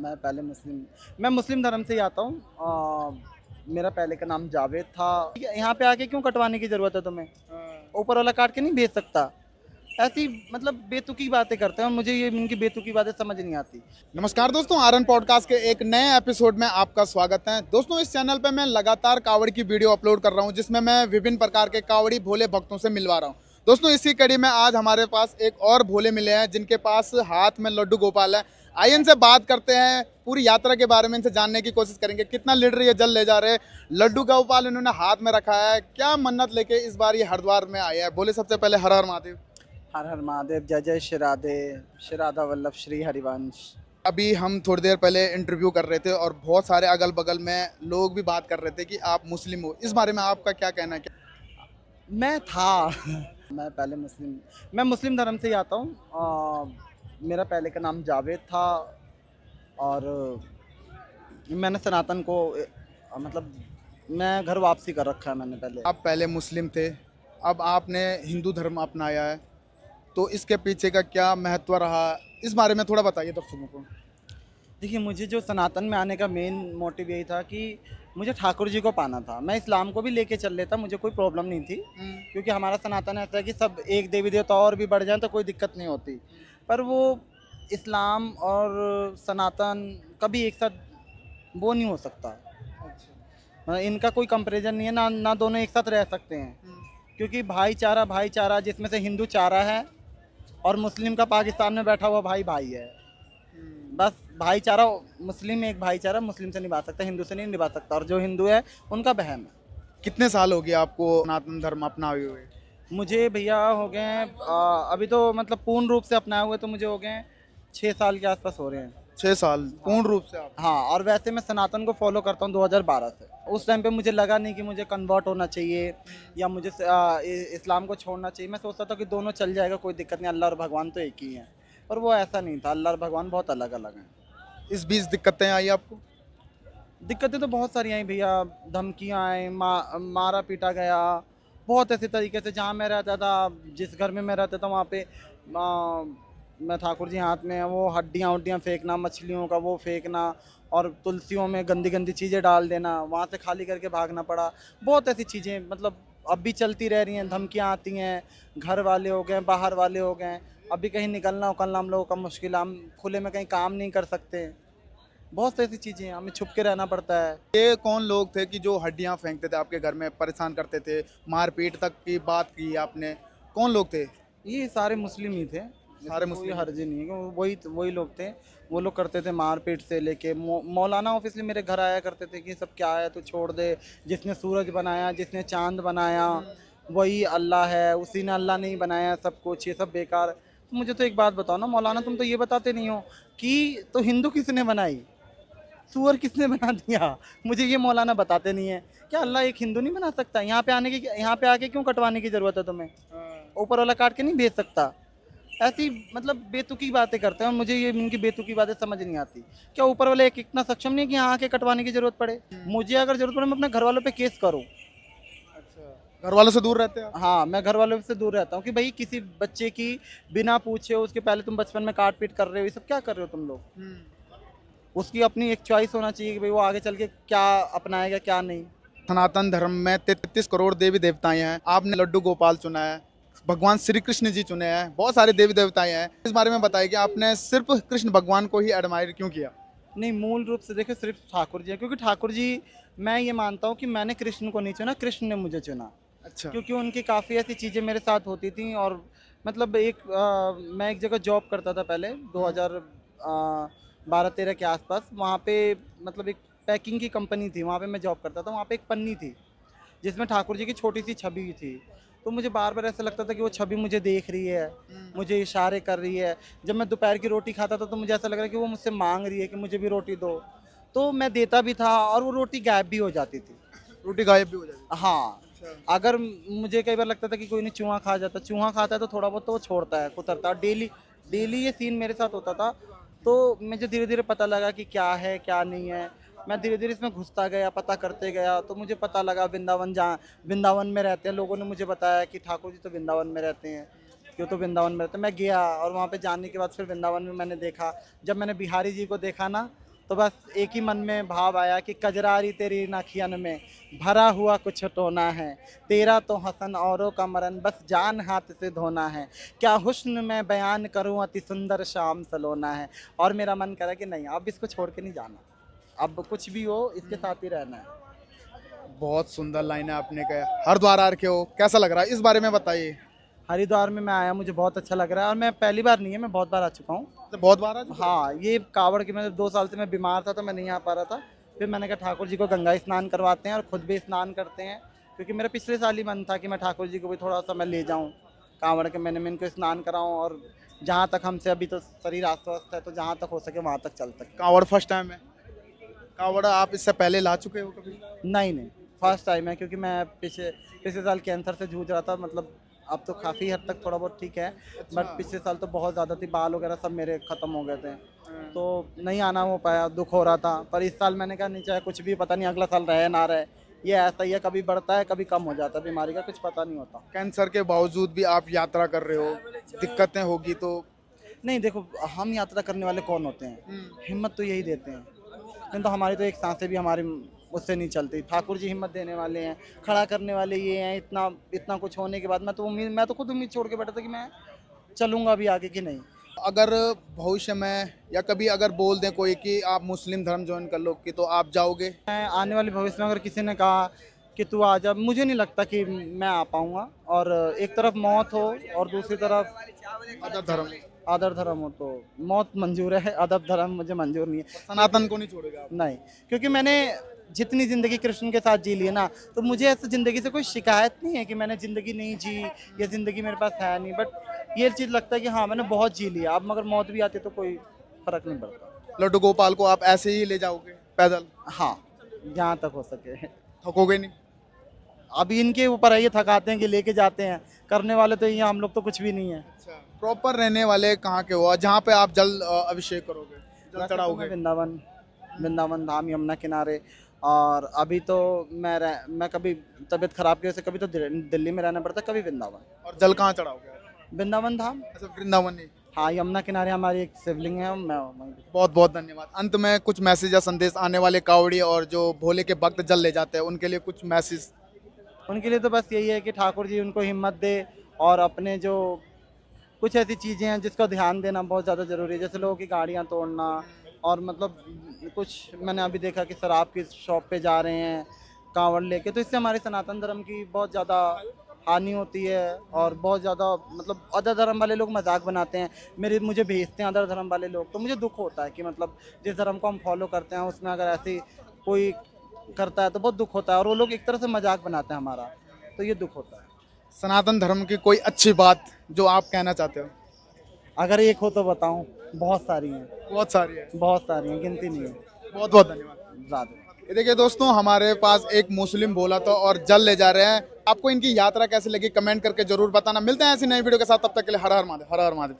मैं मुस्लिम धर्म से ही आता हूँ। मेरा पहले का नाम जावेद था। यहाँ पे आके क्यों कटवाने की ज़रूरत है तुम्हें? ऊपर वाला काट के नहीं भेज सकता। ऐसी मतलब बेतुकी बातें करते हैं और मुझे ये इनकी बेतुकी बातें समझ नहीं आती। नमस्कार दोस्तों, आरएन पॉडकास्ट के एक नए एपिसोड में आपका स्वागत है। दोस्तों, इस चैनल पे मैं लगातार कावड़ की वीडियो अपलोड कर रहा हूं, जिसमें मैं विभिन्न प्रकार के कावड़ी भोले भक्तों से मिलवा रहा हूं। दोस्तों, इसी कड़ी में आज हमारे पास एक और भोले मिले हैं, जिनके पास हाथ में लड्डू गोपाल है। आइए इनसे बात करते हैं, पूरी यात्रा के बारे में इनसे जानने की कोशिश करेंगे। कितना लीटर ये जल ले जा रहे हैं, लड्डू गोपाल इन्होंने हाथ में रखा है, क्या मन्नत लेके इस बार ये हरिद्वार में आया है। बोले सबसे पहले हर हर महादेव। हर हर महादेव, जय जय श्री राधे, श्री राधा वल्लभ, श्री हरिवंश। अभी हम थोड़ी देर पहले इंटरव्यू कर रहे थे और बहुत सारे अगल बगल में लोग भी बात कर रहे थे कि आप मुस्लिम हो। इस बारे में आपका क्या कहना है? मैं था मैं मुस्लिम धर्म से ही आता हूँ। मेरा पहले का नाम जावेद था और मैंने सनातन को मतलब मैं घर वापसी कर रखा है मैंने पहले। आप पहले मुस्लिम थे, अब आपने हिंदू धर्म अपनाया है, तो इसके पीछे का क्या महत्व रहा, इस बारे में थोड़ा बताइए दर्शकों को। देखिए, मुझे जो सनातन में आने का मेन मोटिव यही था कि मुझे ठाकुर जी को पाना था। मैं इस्लाम को भी लेके चल लेता, मुझे कोई प्रॉब्लम नहीं थी, क्योंकि हमारा सनातन ऐसा है कि सब एक देवी देवता और भी बढ़ जाएं तो कोई दिक्कत नहीं होती। पर वो इस्लाम और सनातन कभी एक साथ वो नहीं हो सकता। मतलब इनका कोई कंपैरिजन नहीं है, ना दोनों एक साथ रह सकते हैं। क्योंकि भाईचारा जिसमें से हिंदू चारा है और मुस्लिम का पाकिस्तान में बैठा हुआ भाई भाई है। बस भाईचारा, मुस्लिम एक भाईचारा मुस्लिम से निभा सकता है, हिंदू से नहीं निभा सकता। और जो हिंदू है उनका बहन है। कितने साल हो गए आपको सनातन धर्म अपनाए हुए? मुझे भैया हो गए हैं, अभी तो मतलब पूर्ण रूप से अपनाए हुए तो मुझे हो गए हैं 6 साल के आसपास हो रहे हैं। 6 साल पूर्ण रूप से आप? हाँ, और वैसे मैं सनातन को फॉलो करता हूँ 2012 से। उस टाइम पे मुझे लगा नहीं कि मुझे कन्वर्ट होना चाहिए या मुझे इस्लाम को छोड़ना चाहिए। मैं सोचता था कि दोनों चल जाएगा, कोई दिक्कत नहीं, अल्लाह और भगवान तो एक ही हैं। पर वो ऐसा नहीं था, अल्लाह और भगवान बहुत अलग अलग हैं। इस बीच दिक्कतें आई आपको? दिक्कतें तो बहुत सारी आई भैया। धमकियाँ आई, मारा पीटा गया बहुत ऐसे तरीके से। जहाँ मैं रहता था, जिस घर में मैं रहता था, वहाँ पे मैं ठाकुर जी हाथ में वो हड्डियाँ उड्डियाँ फेंकना, मछलियों का वो फेंकना और तुलसियों में गंदी गंदी चीज़ें डाल देना, वहाँ से खाली करके भागना पड़ा। बहुत ऐसी चीज़ें मतलब अब भी चलती रह रही हैं। धमकियाँ आती हैं, घर वाले हो गए, बाहर वाले हो गए। अभी कहीं निकलना उकलना हम लोगों का मुश्किल है, हम खुले में कहीं काम नहीं कर सकते। बहुत ऐसी चीज़ें हैं, हमें छुप के रहना पड़ता है। ये कौन लोग थे कि जो हड्डियां फेंकते थे आपके घर में, परेशान करते थे, मारपीट तक की बात की आपने? कौन लोग थे? ये सारे मुस्लिम ही थे, सारे कोई मुस्लिम? हर्जी नहीं है कि वही लोग थे। वो लोग करते थे मारपीट से लेके। मौलाना ऑफिसली मेरे घर आया करते थे कि सब क्या है, तो छोड़ दे, जिसने सूरज बनाया, जिसने चांद बनाया वही अल्लाह है, उसी ने अल्लाह नहीं बनाया सब कुछ, ये सब बेकार। तो मुझे तो एक बात बताओ ना मौलाना, तुम तो ये बताते नहीं हो कि तो हिंदू किसने बनाई, सूअर किसने बना दिया। मुझे ये मौलाना बताते नहीं है। क्या अल्लाह एक हिंदू नहीं बना सकता? यहाँ पे आके क्यों कटवाने की ज़रूरत है तुम्हें? ऊपर वाला काट के नहीं भेज सकता। ऐसी मतलब बेतुकी बातें करते हैं और मुझे ये इनकी बेतुकी बातें समझ नहीं आती। क्या ऊपर वाले एक इतना सक्षम नहीं है कि यहाँ आके कटवाने की ज़रूरत पड़े? मुझे अगर ज़रूरत पड़े मैं अपने घर वालों पे केस करूँ। घर वालों से दूर रहते हैं आप? हाँ, मैं घर वालों से दूर रहता हूँ कि भाई किसी बच्चे की बिना पूछे उसके पहले तुम बचपन में काट पीट कर रहे हो, ये सब क्या कर रहे हो तुम लोग? उसकी अपनी एक चॉइस होना चाहिए कि भाई वो आगे चल के क्या अपनाएगा क्या नहीं। सनातन धर्म में 33 करोड़ देवी देवताएं हैं, आपने लड्डू गोपाल चुना है, भगवान श्री कृष्ण जी चुने हैं, बहुत सारे देवी देवताएं हैं। इस बारे में बताइए कि आपने सिर्फ कृष्ण भगवान को ही एडमायर क्यों किया? नहीं, मूल रूप से देखिए सिर्फ ठाकुर जी है, क्योंकि ठाकुर जी, मैं ये मानता हूँ कि मैंने कृष्ण को नहीं चुना, कृष्ण ने मुझे चुना। अच्छा। क्योंकि उनकी काफ़ी ऐसी चीज़ें मेरे साथ होती थी। और मतलब मैं एक जगह जॉब करता था पहले 2012-13 के आसपास। वहाँ पे मतलब एक पैकिंग की कंपनी थी, वहाँ पे मैं जॉब करता था। वहाँ पे एक पन्नी थी जिसमें ठाकुर जी की छोटी सी छवि थी। तो मुझे बार बार ऐसा लगता था कि वो छवि मुझे देख रही है, मुझे इशारे कर रही है। जब मैं दोपहर की रोटी खाता था तो मुझे ऐसा लग रहा है कि वो मुझसे मांग रही है कि मुझे भी रोटी दो। तो मैं देता भी था और वो रोटी गायब भी हो जाती थी। रोटी गायब भी हो जाती हाँ, है? अच्छा। अगर मुझे कई बार लगता था कि कोई नहीं चूहा खा जाता, चूहा खाता है तो थोड़ा बहुत तो वो छोड़ता है, कुतरता है। डेली डेली ये सीन मेरे साथ होता था। तो मुझे धीरे धीरे पता लगा कि क्या है क्या नहीं है। मैं धीरे धीरे इसमें घुसता गया, पता करते गया, तो मुझे पता लगा वृंदावन में रहते हैं। लोगों ने मुझे बताया कि ठाकुर जी तो वृंदावन में रहते हैं, क्यों तो वृंदावन में रहते हैं। मैं गया और वहाँ पे जाने के बाद फिर वृंदावन में मैंने देखा, जब मैंने बिहारी जी को देखा ना, तो बस एक ही मन में भाव आया कि कजरारी तेरी नाखियन में भरा हुआ कुछ टोना है, तेरा तो हसन औरों का मरन बस जान हाथ से धोना है, क्या हुस्न में बयान करूं अति सुंदर शाम सलोना है। और मेरा मन करा कि नहीं, अब इसको छोड़ के नहीं जाना, अब कुछ भी हो इसके साथ ही रहना है। बहुत सुंदर लाइन है आपने कहा। हरिद्वार आ रखे हो, कैसा लग रहा है, इस बारे में बताइए। हरिद्वार में मैं आया, मुझे बहुत अच्छा लग रहा है, और मैं पहली बार नहीं है, मैं बहुत बार आ चुका हूँ। तो बहुत बार आ चुके हो? हाँ, ये कावड़ के मैं 2 साल से मैं बीमार था तो मैं नहीं आ पा रहा था। फिर मैंने कहा ठाकुर जी को गंगा स्नान करवाते हैं और खुद भी स्नान करते हैं, क्योंकि मेरा पिछले साल ही मन था कि मैं ठाकुर जी को भी थोड़ा सा मैं ले जाऊँ कावड़ के, मैंने इनको स्नान कराऊँ, और जहाँ तक हमसे अभी तो शरीर अस्वस्थ है तो जहाँ तक हो सके वहाँ तक चल सके। कावड़ फर्स्ट टाइम है? कावड़ आप इससे पहले ला चुके हो कभी? नहीं, फर्स्ट टाइम है, क्योंकि मैं पिछले साल कैंसर से जूझ रहा था। मतलब अब तो काफ़ी हद तक थोड़ा बहुत ठीक है, बट पिछले साल तो बहुत ज़्यादा थी, बाल वगैरह सब मेरे ख़त्म हो गए थे, तो नहीं आना हो पाया, दुख हो रहा था। पर इस साल मैंने कहा नहीं, चाहे कुछ भी, पता नहीं अगला साल रहे ना रहे, ये ऐसा ही है, कभी बढ़ता है कभी कम हो जाता है, बीमारी का कुछ पता नहीं होता। कैंसर के बावजूद भी आप यात्रा कर रहे हो, दिक्कतें होगी तो? नहीं देखो, हम यात्रा करने वाले कौन होते हैं, हिम्मत तो यही देते हैं, नहीं तो हमारी तो एक सांसें भी हमारी उससे नहीं चलती। ठाकुर जी हिम्मत देने वाले हैं, खड़ा करने वाले ये हैं। इतना कुछ होने के बाद मैं तो खुद उम्मीद छोड़ के बैठा था कि मैं चलूँगा अभी आगे कि नहीं। अगर भविष्य में या कभी अगर बोल दें कोई कि आप मुस्लिम धर्म ज्वाइन कर लो कि तो आप जाओगे? मैं आने वाले भविष्य में अगर किसी ने कहा कि तू आ जा, मुझे नहीं लगता कि मैं आ पाऊँगा। और एक तरफ मौत हो और दूसरी तरफ अदर धर्म? अदर धर्म हो तो मौत मंजूर है, अदर धर्म मुझे मंजूर नहीं है। सनातन को नहीं छोड़ेगा आप? नहीं, क्योंकि मैंने जितनी ज़िंदगी कृष्ण के साथ जी ली है ना, तो मुझे ऐसे ज़िंदगी से कोई शिकायत नहीं है कि मैंने ज़िंदगी नहीं जी या ज़िंदगी मेरे पास है नहीं। बट ये चीज़ लगता है कि हाँ, मैंने बहुत जी लिया, अब मगर मौत भी आती है तो कोई फ़र्क नहीं पड़ता। लड्डू गोपाल को आप ऐसे ही ले जाओगे पैदल? हाँ, जहाँ तक हो सके। थकोगे नहीं? अभी इनके ऊपर है, ये थकाते हैं कि लेके जाते हैं, करने वाले तो ये, हम लोग तो कुछ भी नहीं है। अच्छा, प्रॉपर रहने वाले कहाँ के हो जहाँ पे आप जल अभिषेक करोगे, जल वैसे तो चढ़ाओगे? मैं वृंदावन धाम, यमुना किनारे। और अभी तो मैं कभी तबीयत खराब की वजह से कभी तो दिल्ली में रहना पड़ता है, कभी वृंदावन। और जल कहाँ चढ़ाओगे आप? वृंदावन धाम। अच्छा, वृंदावन ही। हाँ, यमुना किनारे हमारी एक शिवलिंग है, मैं वहीं पे। बहुत बहुत धन्यवाद। अंत में कुछ मैसेज या संदेश आने वाले कावड़ी और जो भोले के भक्त जल ले जाते हैं उनके लिए कुछ मैसेज? उनके लिए तो बस यही है कि ठाकुर जी उनको हिम्मत दे, और अपने जो कुछ ऐसी चीज़ें हैं जिसका ध्यान देना बहुत ज़्यादा ज़रूरी है, जैसे लोगों की गाड़ियाँ तोड़ना, और मतलब कुछ मैंने अभी देखा कि शराब की शॉप पे जा रहे हैं कांवड़ लेके, तो इससे हमारे सनातन धर्म की बहुत ज़्यादा हानि होती है। और बहुत ज़्यादा मतलब अदर धर्म वाले लोग मजाक बनाते हैं, मुझे भेजते हैं अदर धर्म वाले लोग, तो मुझे दुख होता है कि मतलब जिस धर्म को हम फॉलो करते हैं उसमें अगर ऐसी कोई करता है तो बहुत दुख होता है, और वो लोग एक तरह से मजाक बनाते हैं हमारा, तो ये दुख होता है। सनातन धर्म की कोई अच्छी बात जो आप कहना चाहते हो? अगर एक हो तो बताऊं, बहुत सारी हैं, बहुत सारी है। बहुत सारी हैं, गिनती नहीं है, बहुत बहुत धन्यवाद। ज़्यादा। ये देखिए दोस्तों, हमारे पास एक मुस्लिम भोला था और जल ले जा रहे हैं। आपको इनकी यात्रा कैसी लगी कमेंट करके जरूर बताना। मिलते हैं ऐसी नई वीडियो के साथ, तब तक के लिए हर हर महादेव, हर हर महादेव।